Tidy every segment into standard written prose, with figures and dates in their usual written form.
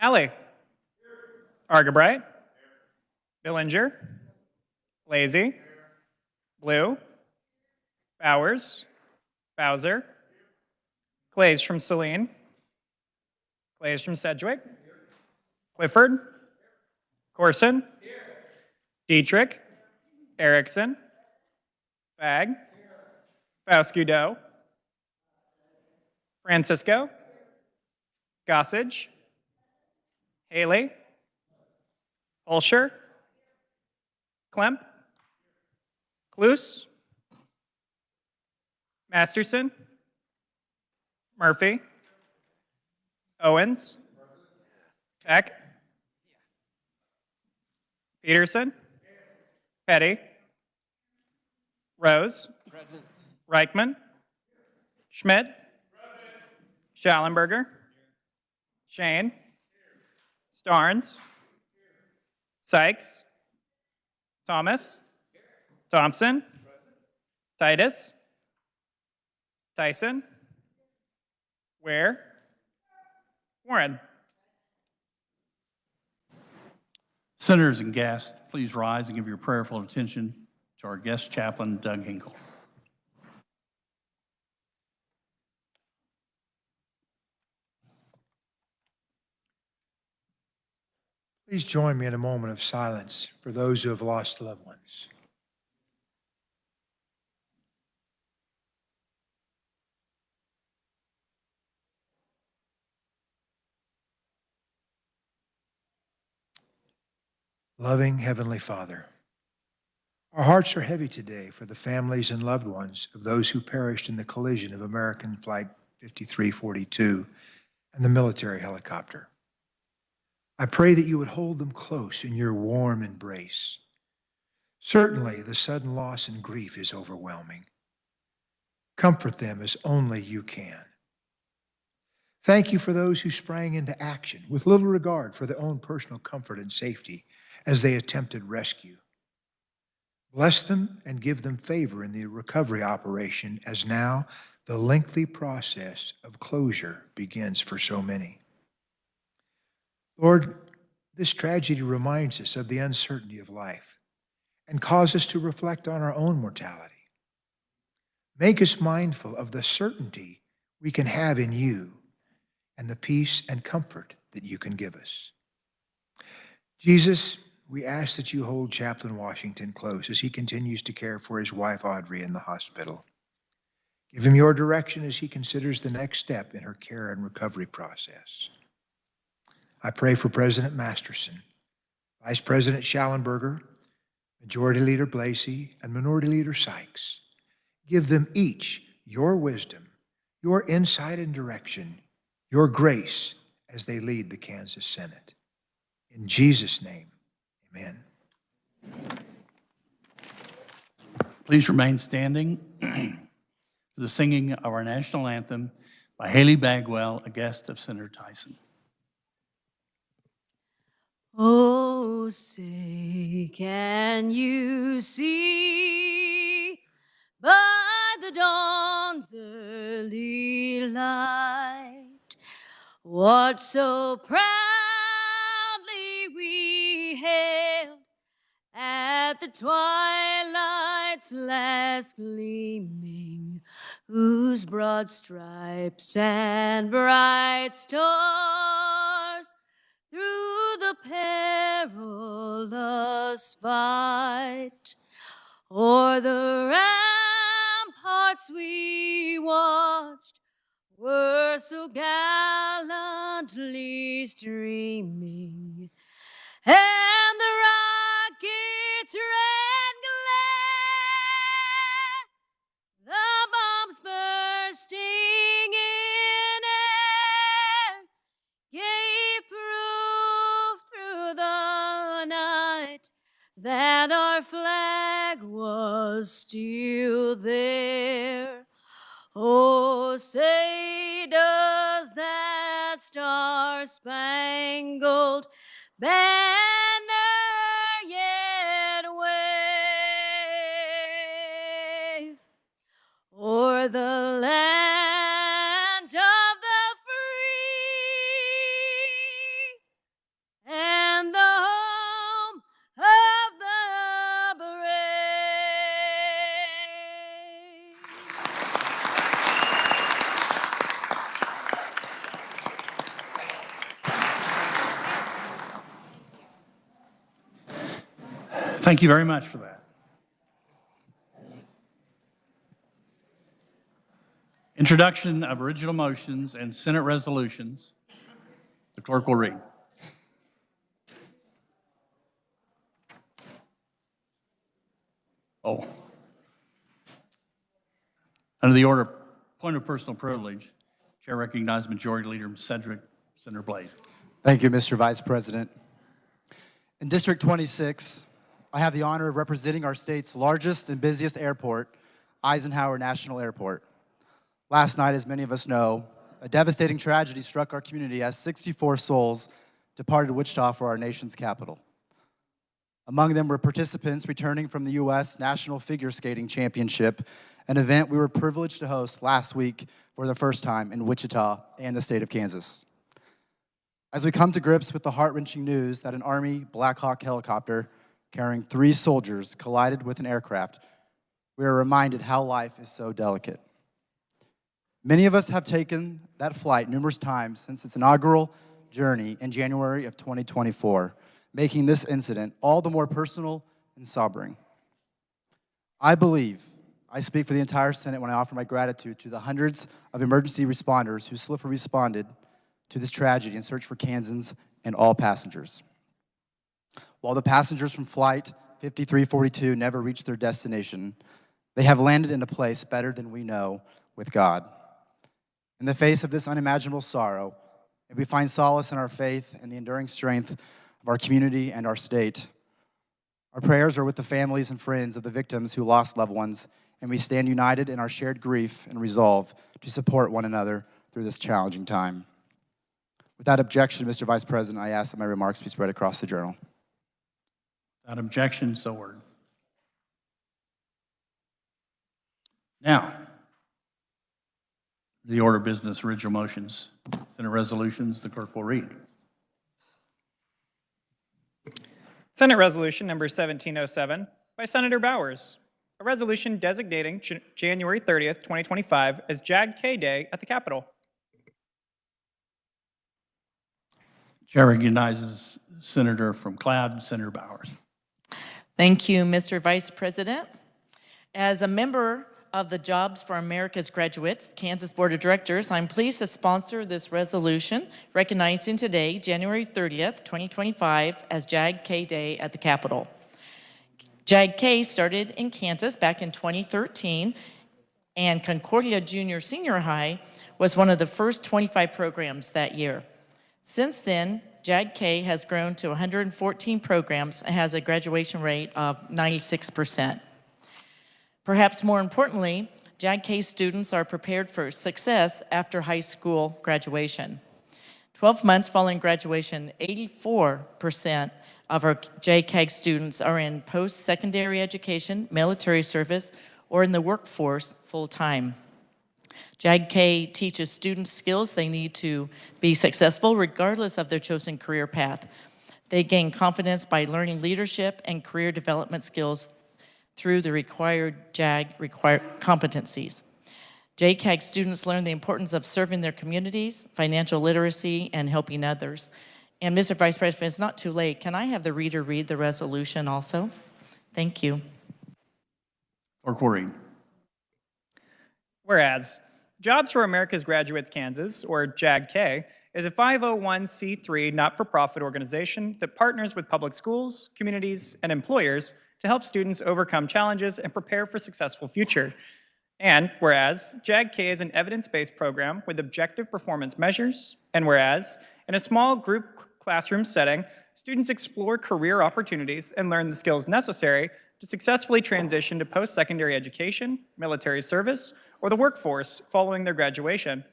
Alley. Argabright. Billinger. Lazy. Blue. Bowers. Bowser. Clays from Celine. Clays from Sedgwick. Clifford. Corson. Dietrich. Erickson. Fag. Fauscudo. Francisco. Gossage. Haley. Ulsher. Klemp. Cluse. Masterson. Murphy. Owens. Peck. Peterson. Petty. Rose. Present. Reichman. Schmidt. Schallenberger. Shane. Starnes. Sykes. Thomas. Thompson. Titus. Tyson. Ware. Warren. Senators and guests, please rise and give your prayerful attention to our guest chaplain, Doug Hinkle. Please join me in a moment of silence for those who have lost loved ones. Loving Heavenly Father, our hearts are heavy today for the families and loved ones of those who perished in the collision of American Flight 5342 and the military helicopter. I pray that you would hold them close in your warm embrace. Certainly, the sudden loss and grief is overwhelming. Comfort them as only you can. Thank you for those who sprang into action with little regard for their own personal comfort and safety as they attempted rescue. Bless them and give them favor in the recovery operation as now the lengthy process of closure begins for so many. Lord, this tragedy reminds us of the uncertainty of life and causes us to reflect on our own mortality. Make us mindful of the certainty we can have in you and the peace and comfort that you can give us. Jesus, we ask that you hold Chaplain Washington close as he continues to care for his wife Audrey in the hospital. Give him your direction as he considers the next step in her care and recovery process. I pray for President Masterson, Vice President Schallenberger, Majority Leader Blasey, and Minority Leader Sykes. Give them each your wisdom, your insight and direction, your grace as they lead the Kansas Senate. In Jesus' name, amen. Please remain standing for the singing of our national anthem by Haley Bagwell, a guest of Senator Tyson. Oh, say, can you see by the dawn's early light what so proudly we hailed at the twilight's last gleaming, whose broad stripes and bright stars through the perilous fight o'er the ramparts we watched were so gallantly streaming, and the rocket's red glare, the bombs bursting in air, gave proof through the night that our flag was still there. Oh, say does that star-spangled banner yet wave o'er the land of the free Thank you very much for that. Introduction of original motions and Senate resolutions. The clerk will read. Oh. Under the order, point of personal privilege, Chair recognizes Majority Leader Cedric Senator Blaze. Thank you, Mr. Vice President. In District 26, I have the honor of representing our state's largest and busiest airport, Eisenhower National Airport. Last night, as many of us know, a devastating tragedy struck our community as 64 souls departed Wichita for our nation's capital. Among them were participants returning from the U.S. National Figure Skating Championship, an event we were privileged to host last week for the first time in Wichita and the state of Kansas. As we come to grips with the heart-wrenching news that an Army Black Hawk helicopter carrying 3 soldiers collided with an aircraft, we are reminded how life is so delicate. Many of us have taken that flight numerous times since its inaugural journey in January of 2024, making this incident all the more personal and sobering. I believe I speak for the entire Senate when I offer my gratitude to the hundreds of emergency responders who swiftly responded to this tragedy in search for Kansans and all passengers. While the passengers from Flight 5342 never reached their destination, they have landed in a place better than we know with God. In the face of this unimaginable sorrow, may we find solace in our faith and the enduring strength of our community and our state. Our prayers are with the families and friends of the victims who lost loved ones, and we stand united in our shared grief and resolve to support one another through this challenging time. Without objection, Mr. Vice President, I ask that my remarks be spread across the journal. Without objection, so ordered. Now, the order of business, original motions, Senate resolutions, the clerk will read. Senate Resolution number 1707 by Senator Bowers, a resolution designating January 30th, 2025 as Jag K Day at the Capitol. Chair recognizes Senator from Cloud, Senator Bowers. Thank you, Mr. Vice President. As a member of the Jobs for America's Graduates Kansas Board of Directors, I'm pleased to sponsor this resolution recognizing today, January 30th, 2025, as Jag K Day at the Capitol. Jag K started in Kansas back in 2013, and Concordia Junior Senior High was one of the first 25 programs that year. Since then, Jag K has grown to 114 programs and has a graduation rate of 96%. Perhaps more importantly, Jag K students are prepared for success after high school graduation. 12 months following graduation, 84% of our Jag K students are in post-secondary education, military service, or in the workforce full-time. Jag K teaches students skills they need to be successful regardless of their chosen career path. They gain confidence by learning leadership and career development skills through the required JAG competencies. JCAG students learn the importance of serving their communities, financial literacy, and helping others. And Mr. Vice President, if it's not too late, can I have the reader read the resolution also? Thank you. Clerk will read. Whereas, Jobs for America's Graduates Kansas, or Jag K, is a 501c3 not-for-profit organization that partners with public schools, communities, and employers to help students overcome challenges and prepare for a successful future. And whereas, Jag K is an evidence-based program with objective performance measures, and whereas, in a small group classroom setting, students explore career opportunities and learn the skills necessary to successfully transition to post-secondary education, military service, or the workforce following their graduation.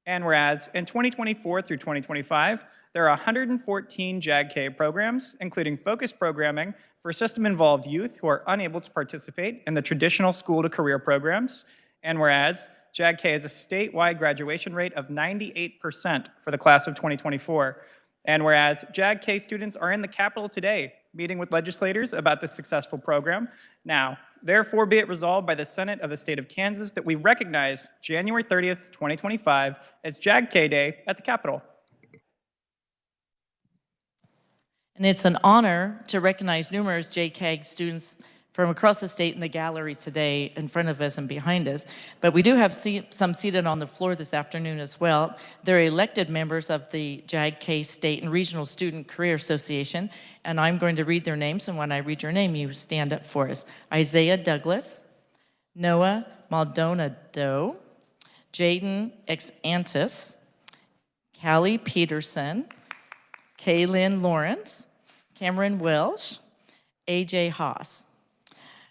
And whereas, in 2024 through 2025, there are 114 Jag K programs, including focused programming for system-involved youth who are unable to participate in the traditional school-to-career programs. And whereas, Jag K has a statewide graduation rate of 98% for the class of 2024. And whereas, Jag K students are in the Capitol today, meeting with legislators about this successful program. Now, therefore be it resolved by the Senate of the State of Kansas that we recognize January 30th, 2025 as Jag K Day at the Capitol. And it's an honor to recognize numerous JCAG students from across the state in the gallery today in front of us and behind us. But we do have some seated on the floor this afternoon as well. They're elected members of the Jag K State and Regional Student Career Association, and I'm going to read their names, and when I read your name, you stand up for us. Isaiah Douglas, Noah Maldonado, Jaden Exantis, Callie Peterson, Kaylin Lawrence, Cameron Welsh, AJ Haas.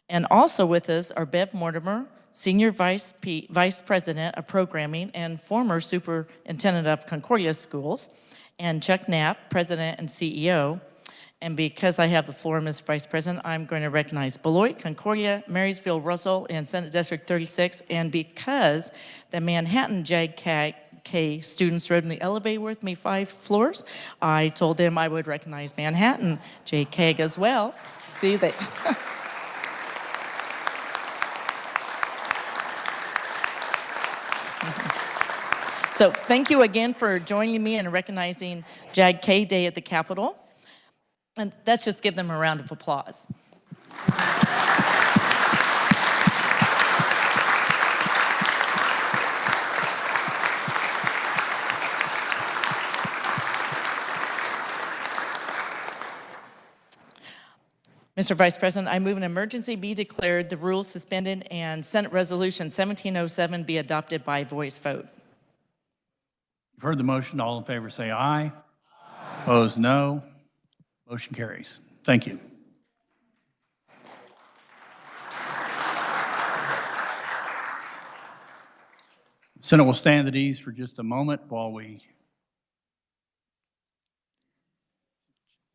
And also with us are Bev Mortimer, Senior Vice President of Programming and former Superintendent of Concordia Schools, and Chuck Knapp, President and CEO. And because I have the floor, Ms. Vice President, I'm going to recognize Beloit, Concordia, Marysville, Russell, and Senate District 36. And because the Manhattan Jag K students rode in the elevator with me 5 floors, I told them I would recognize Manhattan JCAG as well. See, they... So thank you again for joining me in recognizing Jag K Day at the Capitol. And let's just give them a round of applause. Mr. Vice President, I move an emergency be declared, the rules suspended, and Senate Resolution 1707 be adopted by voice vote. You've heard the motion. All in favor say aye. Aye. Opposed, no. Motion carries. Thank you. The Senate will stand at ease for just a moment while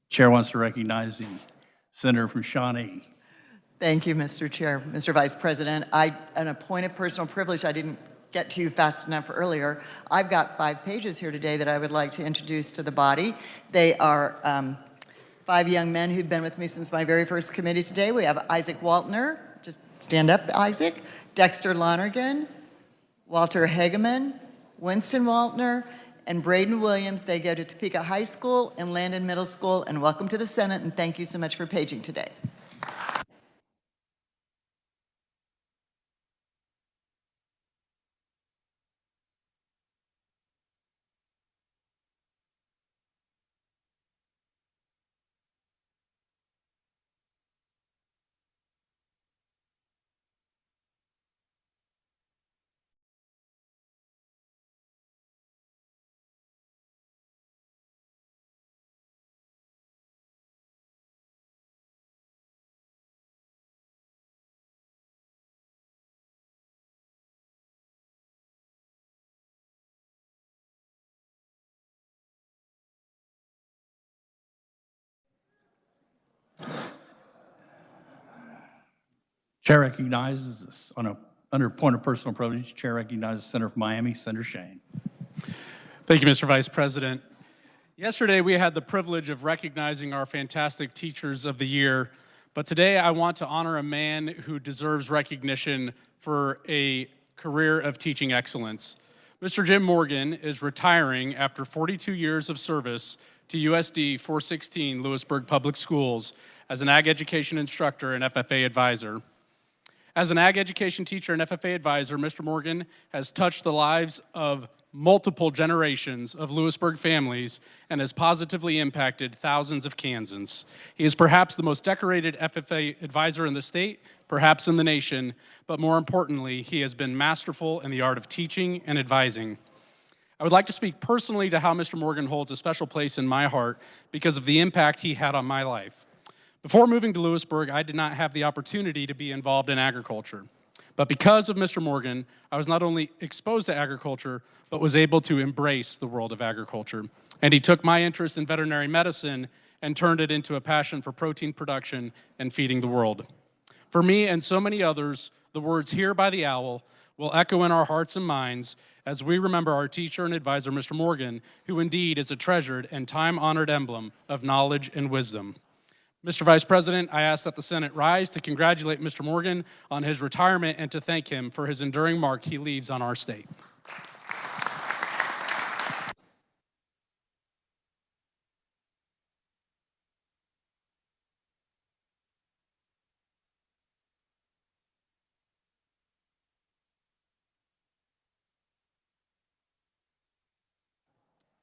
Chair wants to recognize the Senator from Shawnee. Thank you, Mr. Chair. Mr. Vice President, an appointed personal privilege I didn't get to fast enough earlier. I've got 5 pages here today that I would like to introduce to the body. They are 5 young men who've been with me since my very first committee today. We have Isaac Waltner, just stand up, Isaac, Dexter Lonergan, Walter Hageman, Winston Waltner, and Braden Williams. They go to Topeka High School and Landon Middle School, and welcome to the Senate, and thank you so much for paging today. Chair recognizes, under point of personal privilege, Chair recognizes Senator from Miami, Senator Shane. Thank you, Mr. Vice President. Yesterday, we had the privilege of recognizing our fantastic Teachers of the Year, but today I want to honor a man who deserves recognition for a career of teaching excellence. Mr. Jim Morgan is retiring after 42 years of service to USD 416 Lewisburg Public Schools as an ag education instructor and FFA advisor. As an ag education teacher and FFA advisor, Mr. Morgan has touched the lives of multiple generations of Lewisburg families and has positively impacted thousands of Kansans. He is perhaps the most decorated FFA advisor in the state, perhaps in the nation, but more importantly, he has been masterful in the art of teaching and advising. I would like to speak personally to how Mr. Morgan holds a special place in my heart because of the impact he had on my life. Before moving to Lewisburg, I did not have the opportunity to be involved in agriculture. But because of Mr. Morgan, I was not only exposed to agriculture, but was able to embrace the world of agriculture. And he took my interest in veterinary medicine and turned it into a passion for protein production and feeding the world. For me and so many others, the words "Here by the Owl" will echo in our hearts and minds as we remember our teacher and advisor, Mr. Morgan, who indeed is a treasured and time-honored emblem of knowledge and wisdom. Mr. Vice President, I ask that the Senate rise to congratulate Mr. Morgan on his retirement and to thank him for his enduring mark he leaves on our state.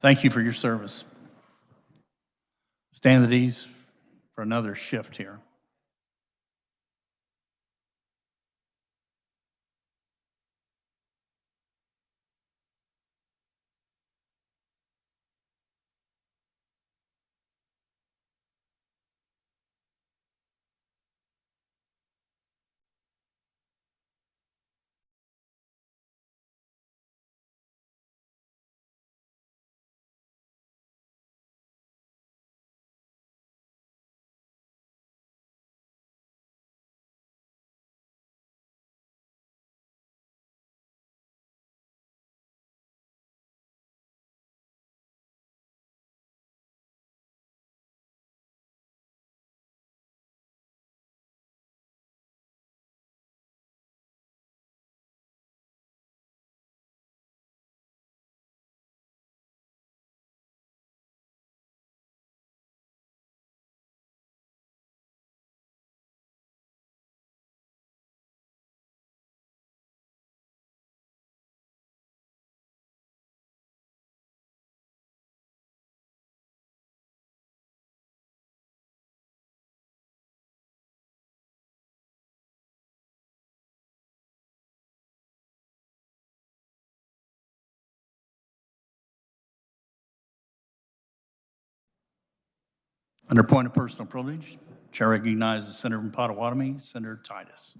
Thank you for your service. Stand at ease for another shift here. Under point of personal privilege, Chair recognizes Senator from Potawatomi, Senator Titus.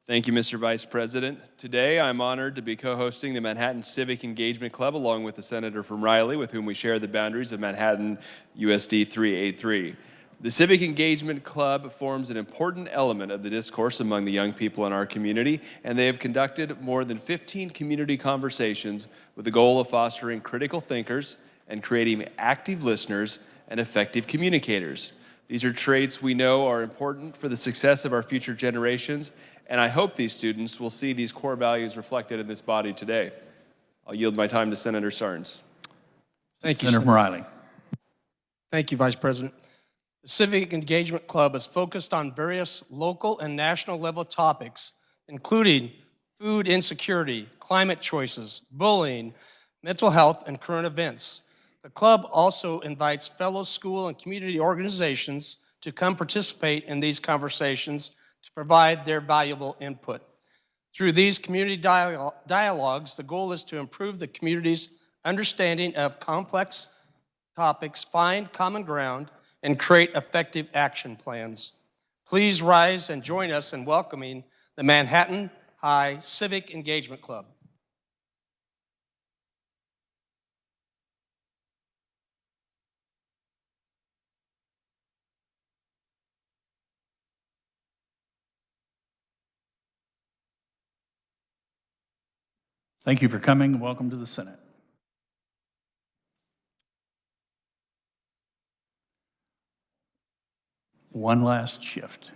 Thank you, Mr. Vice President. Today, I'm honored to be co-hosting the Manhattan Civic Engagement Club along with the Senator from Riley, with whom we share the boundaries of Manhattan USD 383. The Civic Engagement Club forms an important element of the discourse among the young people in our community, and they have conducted more than 15 community conversations with the goal of fostering critical thinkers and creating active listeners and effective communicators. These are traits we know are important for the success of our future generations, and I hope these students will see these core values reflected in this body today. I'll yield my time to Senator Sarnes. Thank you, Senator Riley. Thank you, Vice President. The Civic Engagement Club is focused on various local and national level topics, including food insecurity, climate choices, bullying, mental health, and current events. The club also invites fellow school and community organizations to come participate in these conversations to provide their valuable input. Through these community dialogues, the goal is to improve the community's understanding of complex topics, find common ground, and create effective action plans. Please rise and join us in welcoming the Manhattan High Civic Engagement Club. Thank you for coming and welcome to the Senate. One last shift.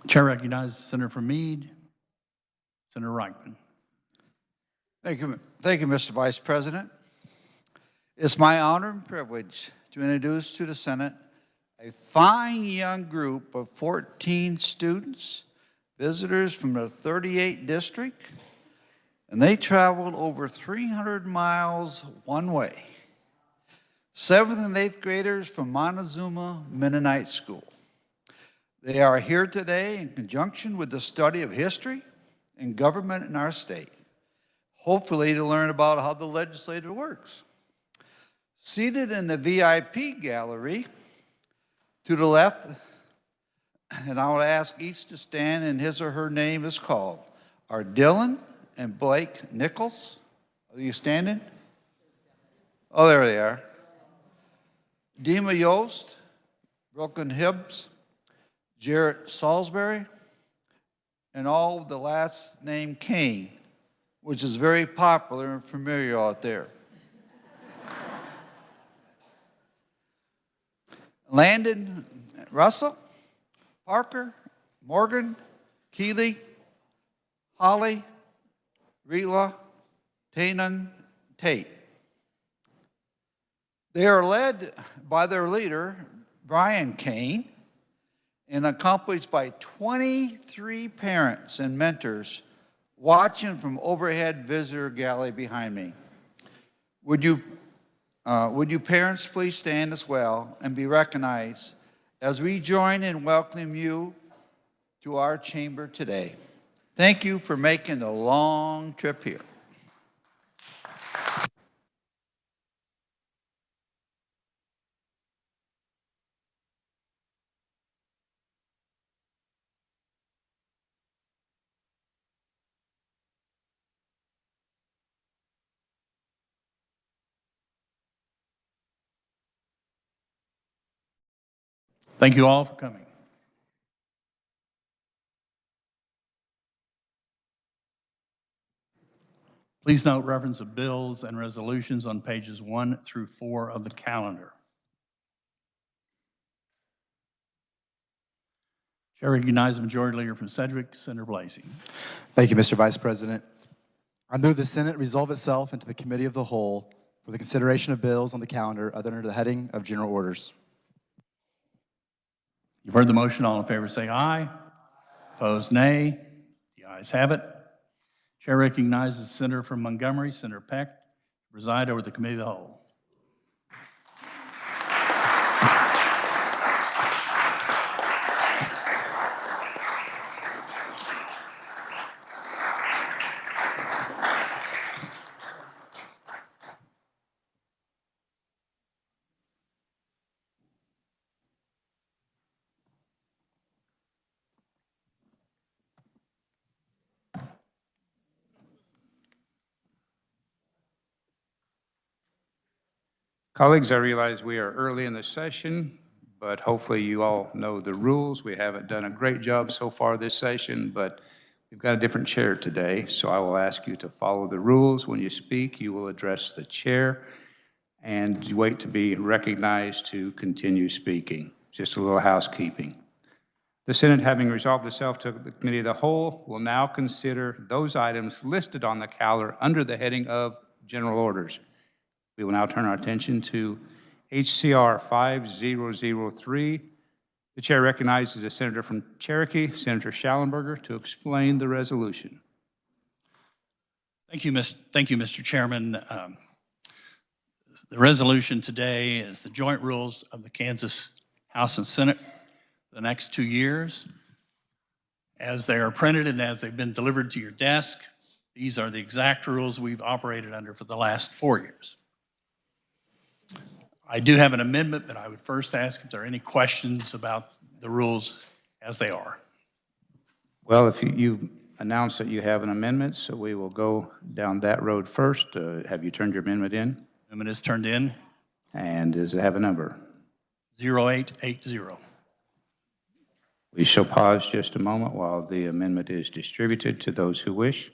Chair recognizes Senator from Meade, Senator Reichman. Thank you, Mr. Vice President. It's my honor and privilege to introduce to the Senate a fine young group of 14 students, visitors from the 38th district, and they traveled over 300 miles one way. 7th and 8th graders from Montezuma Mennonite School. They are here today in conjunction with the study of history and government in our state, hopefully to learn about how the legislature works. Seated in the VIP gallery to the left, and I will ask each to stand and his or her name is called, are Dylan and Blake Nichols. Are you standing? Oh, there they are. Dima Yost, Brooklyn Hibbs, Jarrett Salisbury, and all the last name Kane, which is very popular and familiar out there. Landon Russell, Parker, Morgan, Keeley, Holly, Rila, Tanan, Tate. They are led by their leader, Brian Kane, and accompanied by 23 parents and mentors watching from overhead visitor gallery behind me. Would you parents please stand as well and be recognized as we join in welcoming you to our chamber today. Thank you for making the long trip here. Thank you all for coming. Please note reference of bills and resolutions on pages 1 through 4 of the calendar. Chair recognizes the Majority Leader from Sedgwick, Senator Blasey. Thank you, Mr. Vice President. I move the Senate resolve itself into the Committee of the Whole for the consideration of bills on the calendar under the heading of General Orders. You've heard the motion. All in favor say aye. Opposed, nay. The ayes have it. Chair recognizes the Senator from Montgomery, Senator Peck, to preside over the Committee of the Whole. Colleagues, I realize we are early in the session, but hopefully you all know the rules. We haven't done a great job so far this session, but we've got a different chair today, so I will ask you to follow the rules. When you speak, you will address the chair and wait to be recognized to continue speaking. Just a little housekeeping. The Senate, having resolved itself to the Committee of the Whole, will now consider those items listed on the calendar under the heading of General Orders. We will now turn our attention to HCR 5003. The chair recognizes the Senator from Cherokee, Senator Schallenberger, to explain the resolution. Thank you, Mr. Chairman. The resolution today is the joint rules of the Kansas House and Senate for the next 2 years. As they are printed and as they've been delivered to your desk, these are the exact rules we've operated under for the last 4 years. I do have an amendment, but I would first ask if there are any questions about the rules as they are. Well, if you announced that you have an amendment, so we will go down that road first. Have you turned your amendment in? Amendment is turned in. And does it have a number? 0880. We shall pause just a moment while the amendment is distributed to those who wish.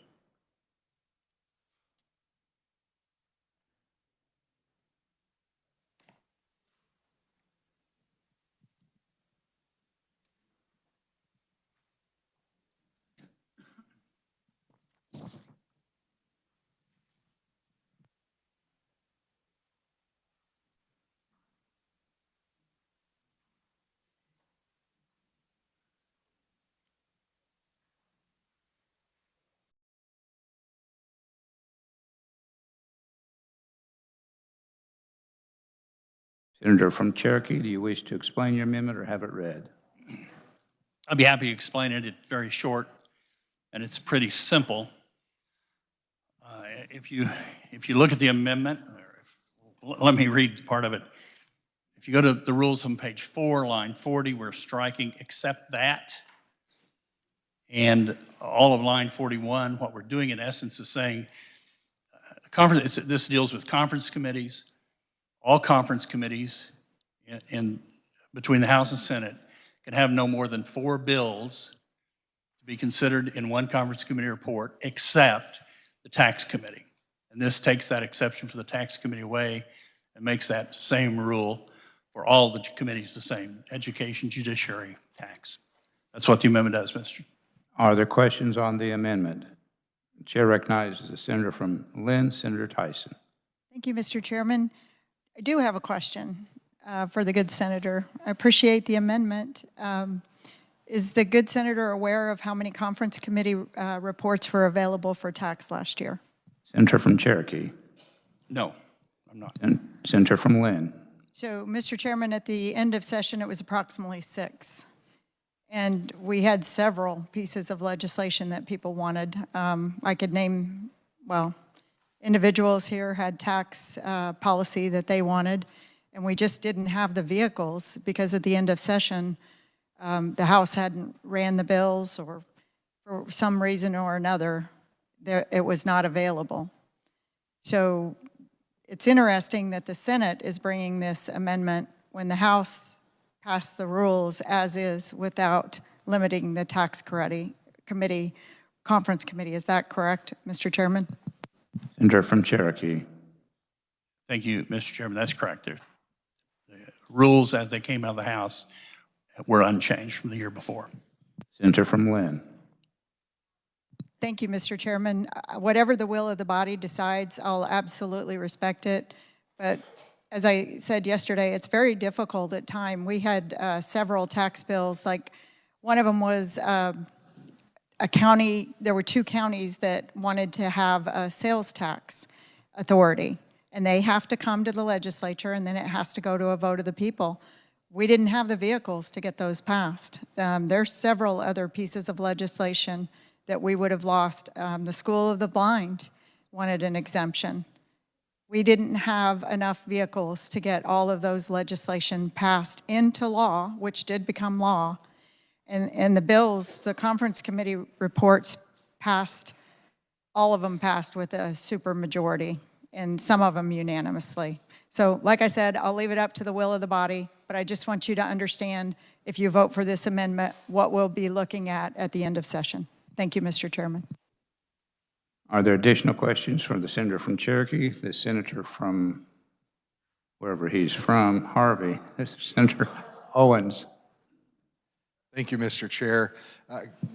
Senator from Cherokee, do you wish to explain your amendment or have it read? I'd be happy to explain it. It's very short, and it's pretty simple. If you look at the amendment, let me read part of it. If you go to the rules on page 4, line 40, we're striking "except that." And all of line 41, what we're doing in essence is saying, this deals with conference committees. All conference committees between the House and Senate can have no more than 4 bills to be considered in one conference committee report, except the tax committee. And this takes that exception for the tax committee away and makes that same rule for all the committees the same: education, judiciary, tax. That's what the amendment does, Mr. Are there questions on the amendment? The chair recognizes the senator from Lynn, Senator Tyson. Thank you, Mr. Chairman. I do have a question for the good senator. I appreciate the amendment. Is the good senator aware of how many conference committee reports were available for tax last year? Senator from Cherokee. No, I'm not. And Senator from Lynn. So, Mr. Chairman, at the end of session, it was approximately 6. And we had several pieces of legislation that people wanted. I could name, well, individuals here had tax policy that they wanted, and we just didn't have the vehicles because at the end of session, the House hadn't ran the bills, or for some reason or another, it was not available. So it's interesting that the Senate is bringing this amendment when the House passed the rules as is without limiting the tax committee, conference committee. Is that correct, Mr. Chairman? Senator from Cherokee. Thank you, Mr. Chairman. That's correct. The rules as they came out of the House were unchanged from the year before. Senator from Lynn. Thank you, Mr. Chairman. Whatever the will of the body decides, I'll absolutely respect it. But as I said yesterday, it's very difficult at times. We had several tax bills. Like one of them was a county. There were 2 counties that wanted to have a sales tax authority, and they have to come to the legislature, and then it has to go to a vote of the people. We didn't have the vehicles to get those passed. There's several other pieces of legislation that we would have lost. The School of the Blind wanted an exemption. We didn't have enough vehicles to get all of those legislation passed into law, which did become law. And the bills, the conference committee reports passed, all of them passed with a super majority, and some of them unanimously. So like I said, I'll leave it up to the will of the body, but I just want you to understand, if you vote for this amendment, what we'll be looking at the end of session. Thank you, Mr. Chairman. Are there additional questions from the senator from Cherokee, the senator from wherever he's from, Harvey, Senator Owens? Thank you, Mr. Chair.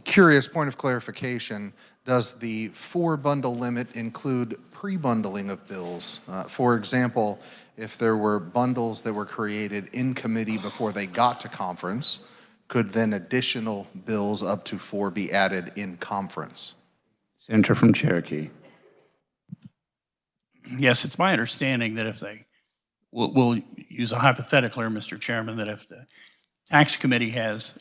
Curious point of clarification, does the 4-bundle limit include pre-bundling of bills? For example, if there were bundles that were created in committee before they got to conference, could then additional bills up to 4 be added in conference? Senator from Cherokee. Yes, it's my understanding that if we'll use a hypothetical here, Mr. Chairman, that if the tax committee has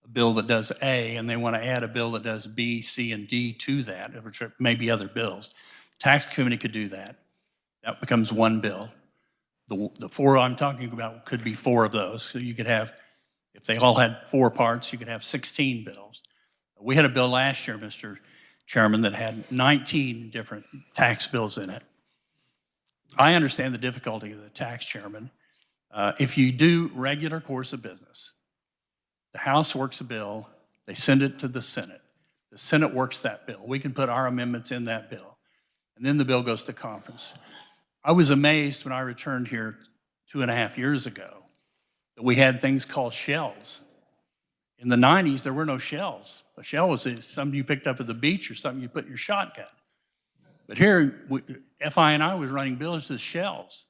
a bill that does A and they want to add a bill that does B, C, and D to that, which may be other bills, tax committee could do that. That becomes 1 bill. The 4 I'm talking about could be 4 of those. So you could have, if they all had 4 parts, you could have 16 bills. We had a bill last year, Mr. Chairman, that had 19 different tax bills in it. I understand the difficulty of the tax chairman. If you do regular course of business, the House works a bill, they send it to the Senate. The Senate works that bill. We can put our amendments in that bill. And then the bill goes to conference. I was amazed when I returned here 2.5 years ago that we had things called shells. In the 90s, there were no shells. A shell was something you picked up at the beach or something you put in your shotgun. But here, FI&I was running bills as shells.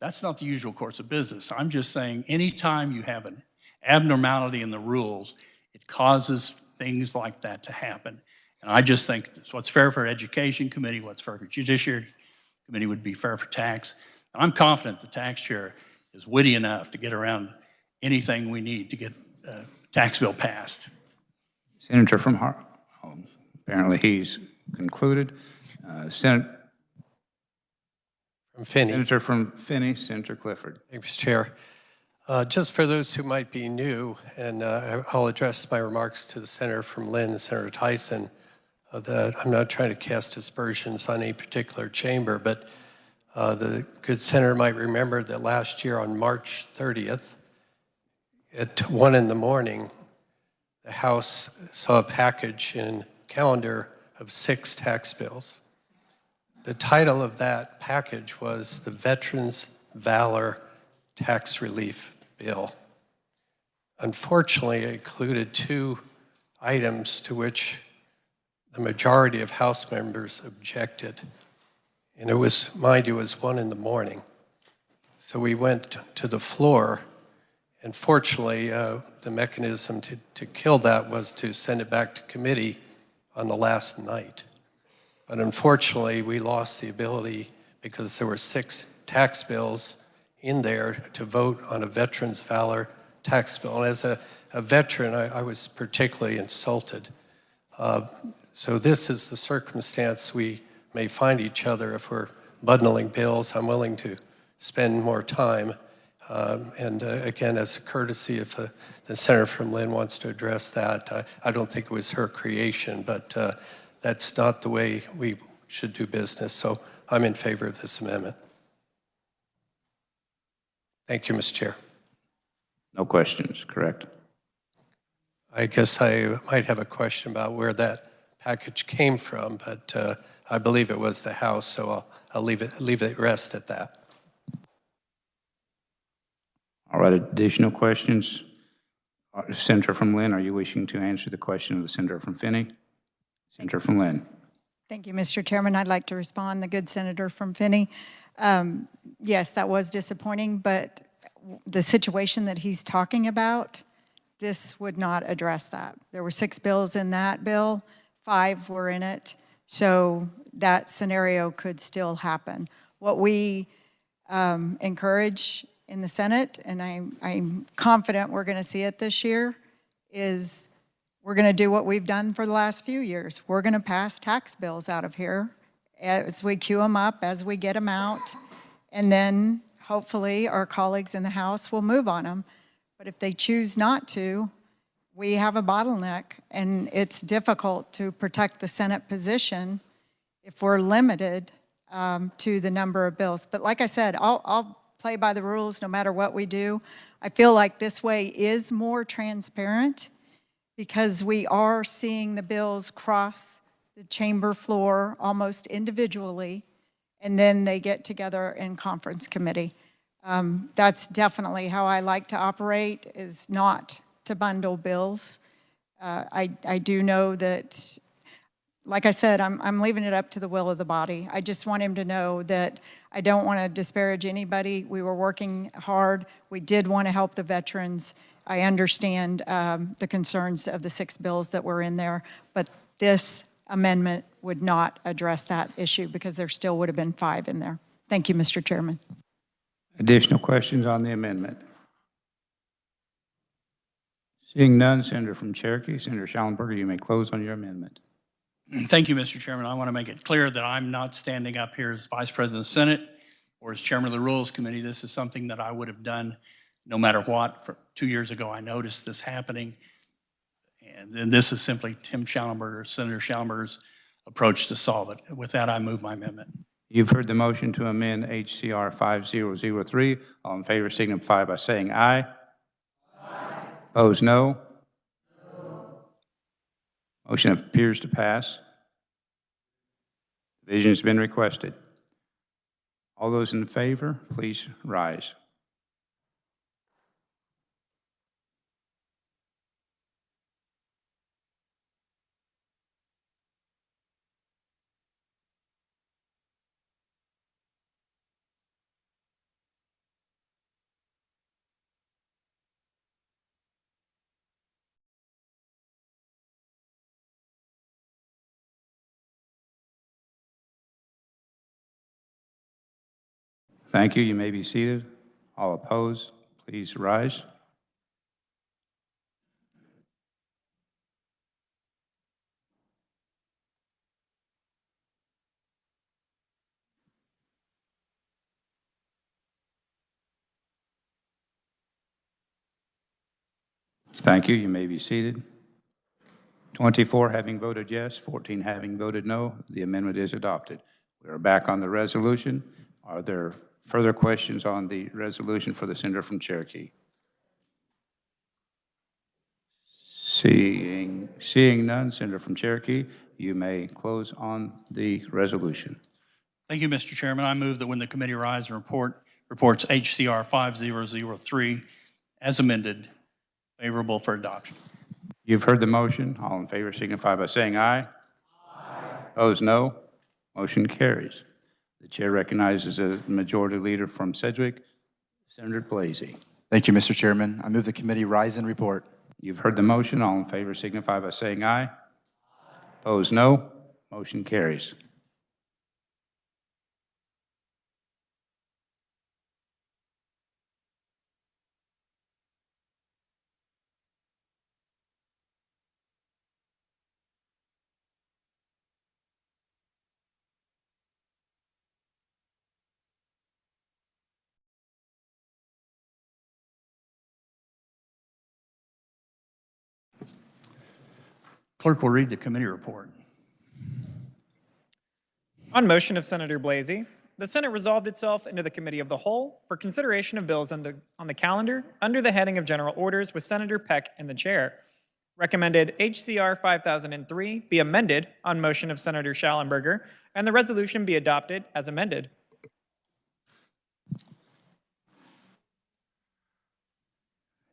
That's not the usual course of business. I'm just saying anytime you have an abnormality in the rules, it causes things like that to happen. And I just think what's fair for Education Committee, what's fair for Judiciary Committee would be fair for tax. And I'm confident the tax chair is witty enough to get around anything we need to get a tax bill passed. Senator from apparently he's concluded. Senator from Finney, Senator Clifford. Thank you, Mr. Chair. Just for those who might be new, and I'll address my remarks to the Senator from Lynn and Senator Tyson, that I'm not trying to cast aspersions on any particular chamber, but the good senator might remember that last year on March 30th, at 1 in the morning, the House saw a package in calendar of 6 tax bills. The title of that package was the Veterans Valor Tax Relief Bill. Unfortunately, it included 2 items to which the majority of House members objected. And it was, mind you, it was 1 in the morning. So we went to the floor, and fortunately, the mechanism to kill that was to send it back to committee on the last night. But unfortunately, we lost the ability, because there were 6 tax bills in there, to vote on a Veterans Valor tax bill. And as a veteran, I was particularly insulted. So this is the circumstance we may find each other if we're bundling bills. I'm willing to spend more time. And again, as a courtesy, if the senator from Lynn wants to address that, I don't think it was her creation, but that's not the way we should do business. So I'm in favor of this amendment. Thank you, Mr. Chair. No questions, correct? I guess I might have a question about where that package came from, but I believe it was the House, so I'll leave it rest at that. All right, additional questions? Senator from Lynn, are you wishing to answer the question of the Senator from Finney? Senator from Lynn. Thank you, Mr. Chairman. I'd like to respond. The good senator from Finney. Yes, that was disappointing, but the situation that he's talking about, this would not address that. There were 6 bills in that bill, 5 were in it, so that scenario could still happen. What we encourage in the Senate, and I'm confident we're going to see it this year, is we're going to do what we've done for the last few years. We're going to pass tax bills out of here as we queue them up, as we get them out, and then hopefully our colleagues in the House will move on them. But if they choose not to, we have a bottleneck, and it's difficult to protect the Senate position if we're limited to the number of bills. But like I said, I'll play by the rules no matter what we do. I feel like this way is more transparent because we are seeing the bills cross the chamber floor almost individually, and then they get together in conference committee. That's definitely how I like to operate, is not to bundle bills. I do know that, like I said, I'm leaving it up to the will of the body. I just want him to know that I don't want to disparage anybody. We were working hard. We did want to help the veterans. I understand the concerns of the 6 bills that were in there, but this amendment would not address that issue because there still would have been 5 in there. Thank you, Mr. Chairman. Additional questions on the amendment? Seeing none, Senator from Cherokee, Senator Schallenberger, you may close on your amendment. Thank you, Mr. Chairman. I want to make it clear that I'm not standing up here as Vice President of the Senate or as Chairman of the Rules Committee. This is something that I would have done no matter what. 2 years ago, I noticed this happening. And then this is simply Tim Schallenberger, Senator Schallenberger's approach to solve it. With that, I move my amendment. You've heard the motion to amend HCR 5003. All in favor signify by saying aye. Aye. Opposed, no. Motion appears to pass. Division has been requested. All those in favor, please rise. Thank you. You may be seated. All opposed, please rise. Thank you. You may be seated. 24 having voted yes, 14 having voted no, the amendment is adopted. We are back on the resolution. Are there further questions on the resolution for the senator from Cherokee? Seeing none, senator from Cherokee, you may close on the resolution. Thank you, Mr. Chairman. I move that when the committee rise and reports HCR 5003 as amended, favorable for adoption. You've heard the motion. All in favor signify by saying aye. Aye. Opposed, no. Motion carries. The chair recognizes the majority leader from Sedgwick, Senator Blasey. Thank you, Mr. Chairman. I move the committee rise and report. You've heard the motion. All in favor signify by saying aye. Aye. Opposed, no. Motion carries. Clerk will read the committee report. On motion of Senator Blasey, the Senate resolved itself into the Committee of the Whole for consideration of bills on the calendar under the heading of General Orders with Senator Peck in the chair. Recommended HCR 5003 be amended on motion of Senator Schallenberger and the resolution be adopted as amended.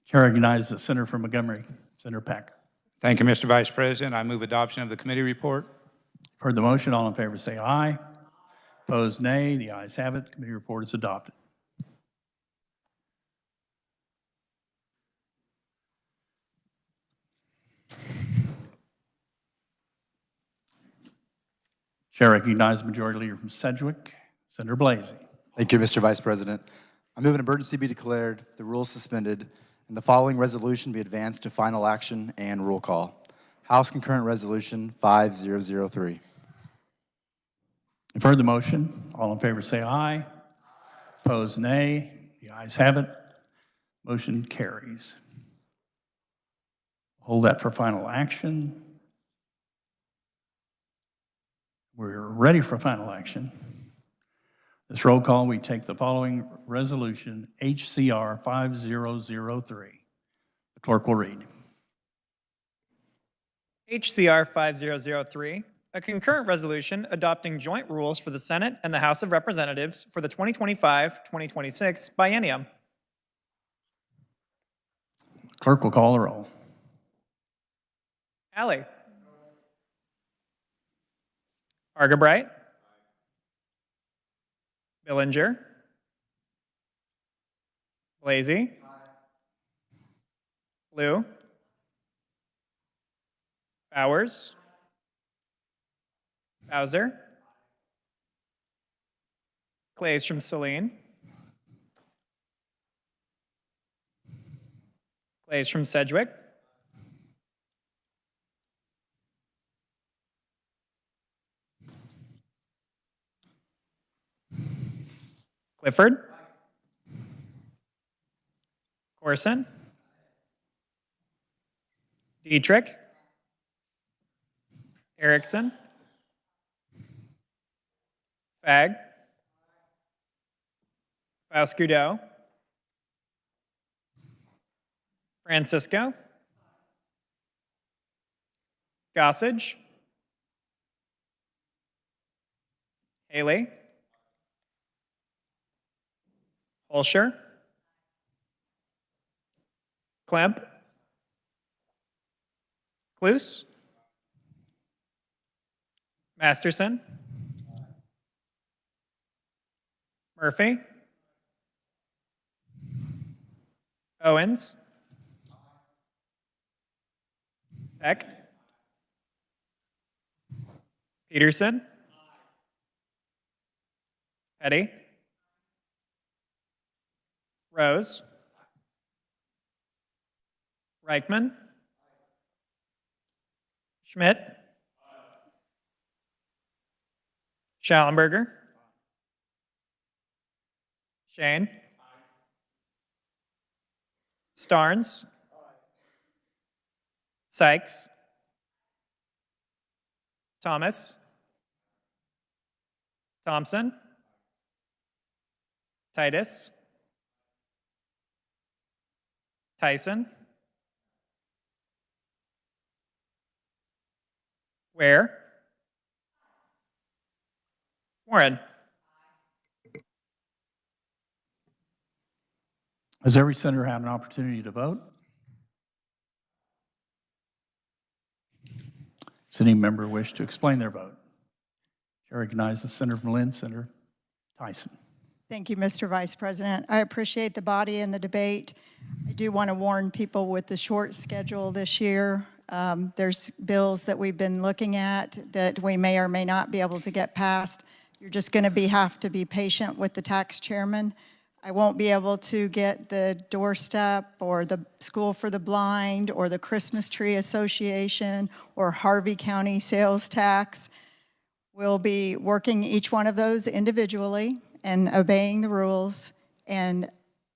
Chair recognizes the senator from Montgomery, Senator Peck. Thank you, Mr. Vice President. I move adoption of the committee report. Heard the motion. All in favor say aye. Opposed, nay. The ayes have it. The committee report is adopted. Chair recognizes Majority Leader from Sedgwick, Senator Blasey. Thank you, Mr. Vice President. I move an emergency be declared, the rules suspended, and the following resolution be advanced to final action and roll call. House Concurrent Resolution 5003. You've heard the motion. All in favor say aye. Opposed, nay. The ayes have it. Motion carries. Hold that for final action. We're ready for final action. This roll call, we take the following resolution, HCR 5003. The clerk will read. HCR 5003, a concurrent resolution adopting joint rules for the Senate and the House of Representatives for the 2025-2026 biennium. Clerk will call the roll. Alley. Argabright. Billinger. Blasey. Liu. Bowers. Bowser. Clays from Saline. Clays from Sedgwick. Clifford. Corson. Dietrich. Erickson. Fagg. Fascudo. Francisco. Gossage. Haley. Holscher. Klemp. Cluse. Masterson. Murphy. Owens. Peck. Peterson. Petty. Rose, Reichman, Schmidt, Schallenberger, Shane, Starnes, Sykes, Thomas, Thompson, Titus, Tyson, Ware, Warren. Has every senator had an opportunity to vote? Does any member wish to explain their vote? I recognize the senator from Lynn, Senator Tyson. Thank you, Mr. Vice President. I appreciate the body and the debate. I do want to warn people with the short schedule this year. There's bills that we've been looking at that we may or may not be able to get passed. You're just going to have to be patient with the tax chairman. I won't be able to get the doorstep or the School for the Blind or the Christmas Tree Association or Harvey County sales tax. We'll be working each one of those individually and obeying the rules and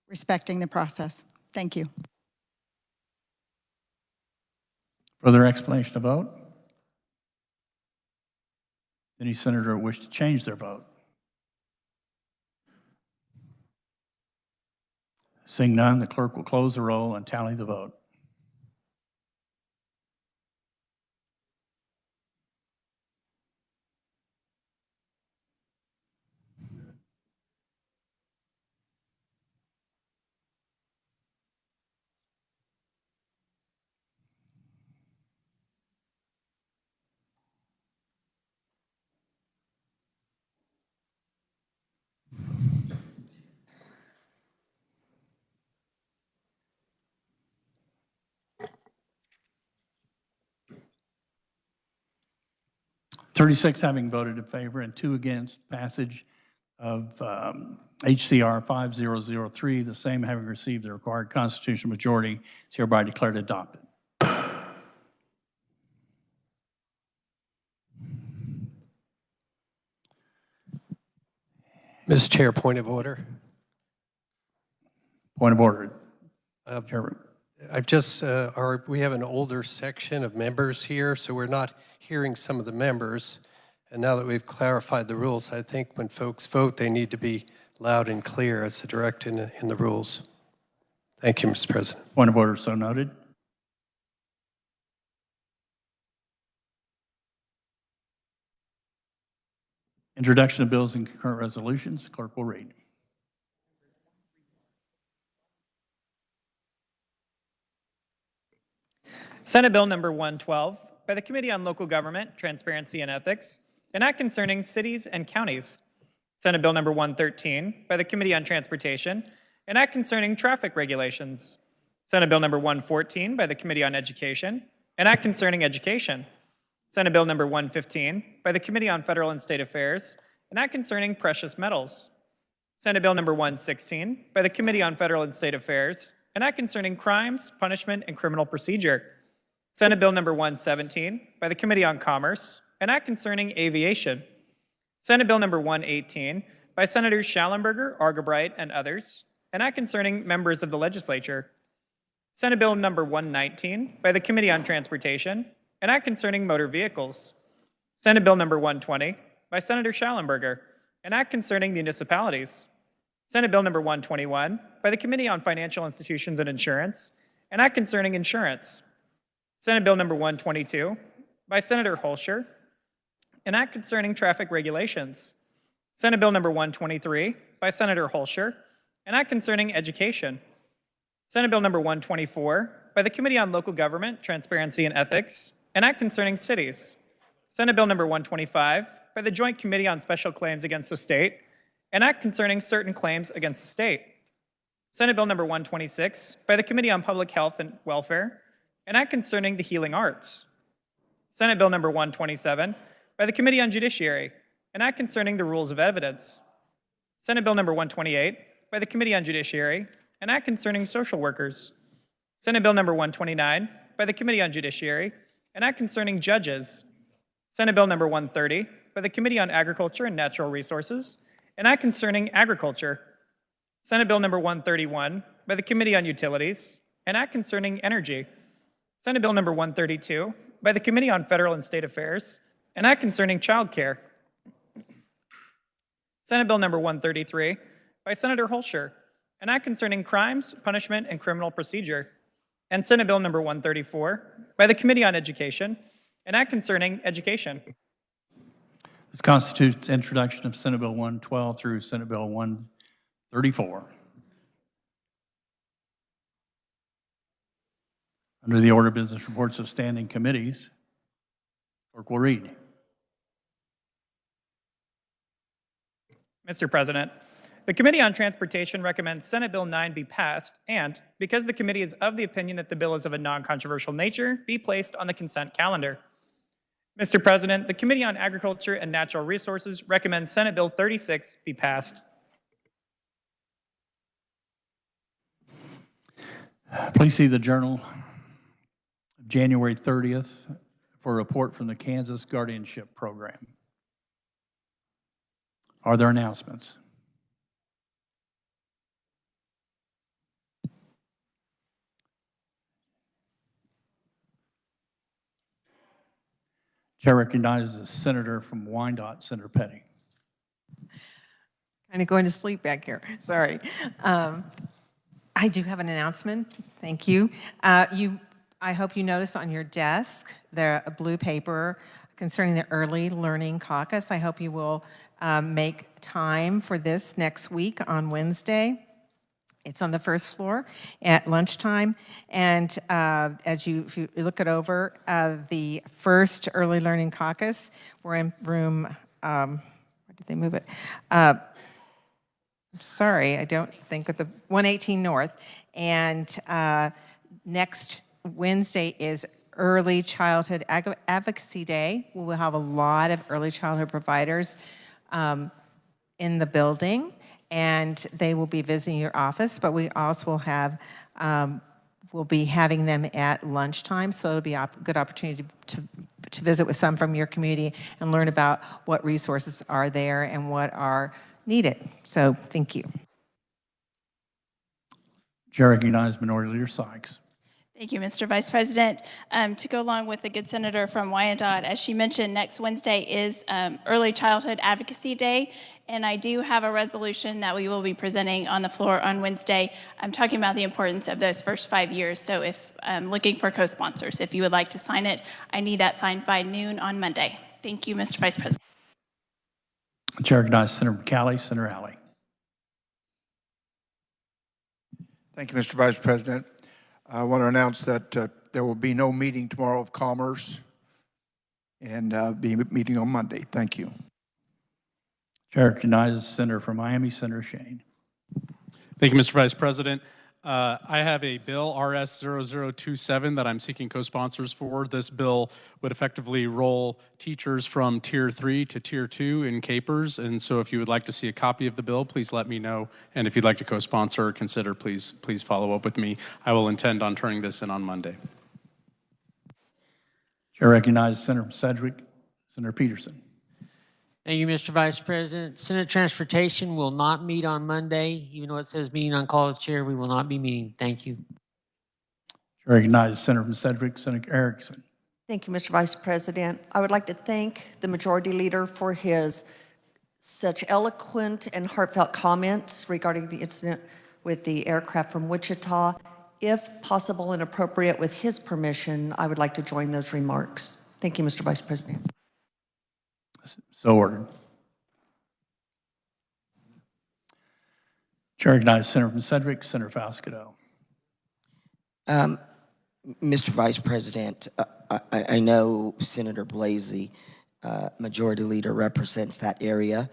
respecting the process. Thank you. Further explanation of vote? Any senator wish to change their vote? Seeing none, the clerk will close the roll and tally the vote. "36 having voted in favor and 2 against passage of HCR 5003, the same having received the required constitutional majority, is hereby declared adopted." Mr. Chair, point of order. Point of order. Chairman. I've just, we have an older section of members here, so we're not hearing some of the members. And now that we've clarified the rules, I think when folks vote, they need to be loud and clear as directed in the rules. Thank you, Mr. President. Point of order, so noted. Introduction of bills and concurrent resolutions. The clerk will read. Senate Bill number 112 by the Committee on Local Government, Transparency and Ethics, an act concerning cities and counties. Senate Bill number 113 by the Committee on Transportation, an act concerning traffic regulations. Senate Bill number 114 by the Committee on Education, an act concerning education. Senate Bill number 115 by the Committee on Federal and State Affairs, an act concerning precious metals. Senate Bill number 116 by the Committee on Federal and State Affairs, an act concerning crimes, punishment, and criminal procedure. Senate Bill number 117 by the Committee on Commerce, an act concerning aviation. Senate Bill number 118 by Senators Schallenberger, Argabright, and others, an act concerning members of the legislature. Senate Bill number 119 by the Committee on Transportation, an act concerning motor vehicles. Senate Bill number 120 by Senator Schallenberger, an act concerning municipalities. Senate Bill number 121 by the Committee on Financial Institutions and Insurance, an act concerning insurance. Senate Bill number 122 by Senator Holscher, an act concerning traffic regulations. Senate Bill number 123 by Senator Holscher, an act concerning education. Senate Bill number 124 by the Committee on Local Government, Transparency and Ethics, an act concerning cities. Senate Bill number 125 by the Joint Committee on Special Claims Against the State, an act concerning certain claims against the state. Senate Bill number 126 by the Committee on Public Health and Welfare, an act concerning the healing arts. Senate Bill number 127 by the Committee on Judiciary, an act concerning the rules of evidence. Senate Bill number 128 by the Committee on Judiciary, an act concerning social workers. Senate Bill number 129 by the Committee on Judiciary, an act concerning judges. Senate Bill number 130 by the Committee on Agriculture and Natural Resources, an act concerning agriculture. Senate Bill number 131 by the Committee on Utilities, an act concerning energy. Senate Bill number 132 by the Committee on Federal and State Affairs, an act concerning child care. Senate Bill number 133 by Senator Holscher, an act concerning crimes, punishment, and criminal procedure. And Senate Bill number 134 by the Committee on Education, an act concerning education. This constitutes introduction of Senate Bill 112 through Senate Bill 134. Under the order of business reports of standing committees, clerk will read. Mr. President, the Committee on Transportation recommends Senate Bill 9 be passed and, because the committee is of the opinion that the bill is of a non-controversial nature, be placed on the consent calendar. Mr. President, the Committee on Agriculture and Natural Resources recommends Senate Bill 36 be passed. Please see the Journal of January 30th for a report from the Kansas Guardianship Program. Are there announcements? Chair recognizes the senator from Wyandotte, Senator Petty. Kind of going to sleep back here. Sorry. I do have an announcement. Thank you. I hope you notice on your desk a blue paper concerning the Early Learning Caucus. I hope you will make time for this next week on Wednesday. It's on the first floor at lunchtime. And if you look it over, the first Early Learning Caucus, we're in room, where did they move it? Sorry, I don't think with the 118 North. And next Wednesday is Early Childhood Advocacy Day. We will have a lot of early childhood providers in the building, and they will be visiting your office, but we also will have, we'll be having them at lunchtime, so it'll be a good opportunity to visit with some from your community and learn about what resources are there and what are needed. So thank you. Chair recognizes Minority Leader Sykes. Thank you, Mr. Vice President. To go along with the good senator from Wyandotte, as she mentioned, next Wednesday is Early Childhood Advocacy Day, and I do have a resolution that we will be presenting on the floor on Wednesday. I'm talking about the importance of those first 5 years, so if I'm looking for co-sponsors, if you would like to sign it, I need that signed by noon on Monday. Thank you, Mr. Vice President. Chair recognizes Senator McCalley, Senator Alley. Thank you, Mr. Vice President. I want to announce that there will be no meeting tomorrow of Commerce and be meeting on Monday. Thank you. Chair recognizes Senator from Miami, Senator Shane. Thank you, Mr. Vice President. I have a bill, RS0027, that I'm seeking co-sponsors for. This bill would effectively roll teachers from Tier 3 to Tier 2 in Capers, and so if you would like to see a copy of the bill, please let me know. And if you'd like to co-sponsor or consider, please follow up with me. I will intend on turning this in on Monday. Chair recognizes Senator from Sedgwick, Senator Peterson. Thank you, Mr. Vice President. Senate Transportation will not meet on Monday. Even though it says meeting on call of the chair, we will not be meeting. Thank you. Chair recognizes Senator from Sedgwick, Senator Erickson. Thank you, Mr. Vice President. I would like to thank the Majority Leader for his such eloquent and heartfelt comments regarding the incident with the aircraft from Wichita. If possible and appropriate, with his permission, I would like to join those remarks. Thank you, Mr. Vice President. So ordered. Chair recognizes Senator from Sedgwick, Senator Falscato. Mr. Vice President, I know Senator Blasey, Majority Leader, represents that area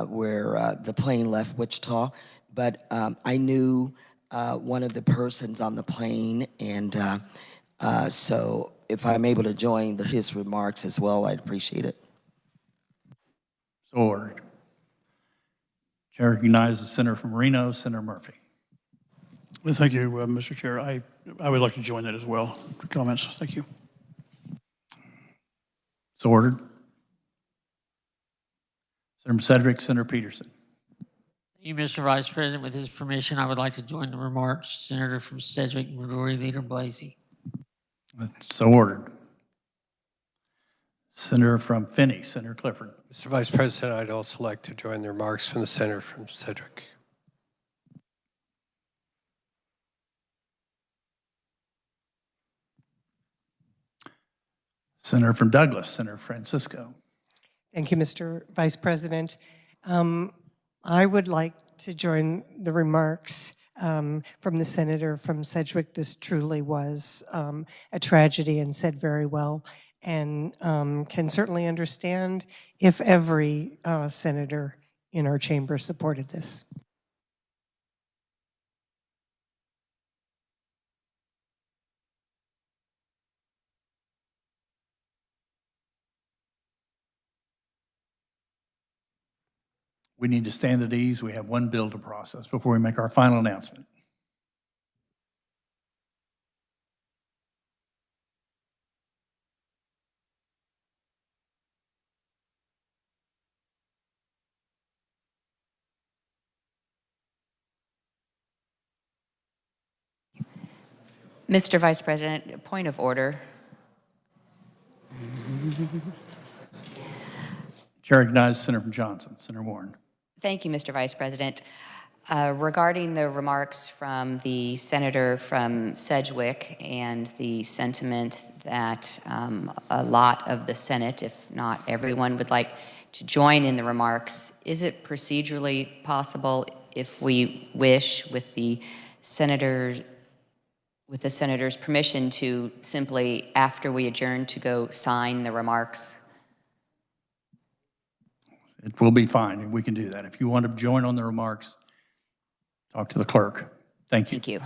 where the plane left Wichita, but I knew one of the persons on the plane, and so if I'm able to join his remarks as well, I'd appreciate it. So ordered. Chair recognizes the Senator from Reno, Senator Murphy. Well, thank you, Mr. Chair. I would like to join that as well. For comments, thank you. So ordered. Senator Sedgwick, Senator Peterson. Thank you, Mr. Vice President. With his permission, I would like to join the remarks. Senator from Sedgwick, Majority Leader Blasey. So ordered. Senator from Finney, Senator Clifford. Mr. Vice President, I'd also like to join the remarks from the senator from Sedgwick. Senator from Douglas, Senator Francisco. Thank you, Mr. Vice President. I would like to join the remarks from the senator from Sedgwick. This truly was a tragedy and said very well, and can certainly understand if every senator in our chamber supported this. We need to stand at ease. We have one bill to process before we make our final announcement. Mr. Vice President, point of order. Chair recognizes Senator from Johnson, Senator Warren. Thank you, Mr. Vice President. Regarding the remarks from the senator from Sedgwick and the sentiment that a lot of the Senate, if not everyone, would like to join in the remarks, is it procedurally possible, if we wish, with the senator's permission, to simply, after we adjourn, to go sign the remarks? It will be fine. We can do that. If you want to join on the remarks, talk to the clerk. Thank you. Thank you.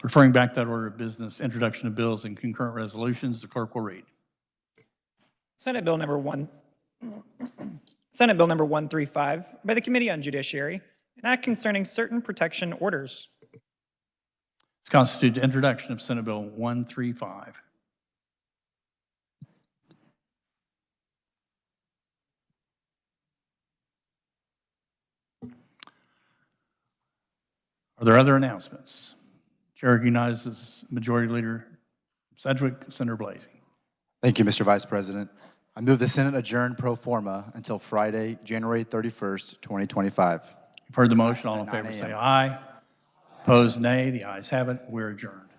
Referring back to that order of business, introduction of bills and concurrent resolutions, the clerk will read. Senate Bill number 135 by the Committee on Judiciary, an act concerning certain protection orders. This constitutes introduction of Senate Bill 135. Are there other announcements? Chair recognizes Majority Leader Sedgwick, Senator Blasey. Thank you, Mr. Vice President. I move the Senate adjourn pro forma until Friday, January 31st, 2025. You've heard the motion. All in favor say aye. Opposed, nay. The ayes have it. We're adjourned.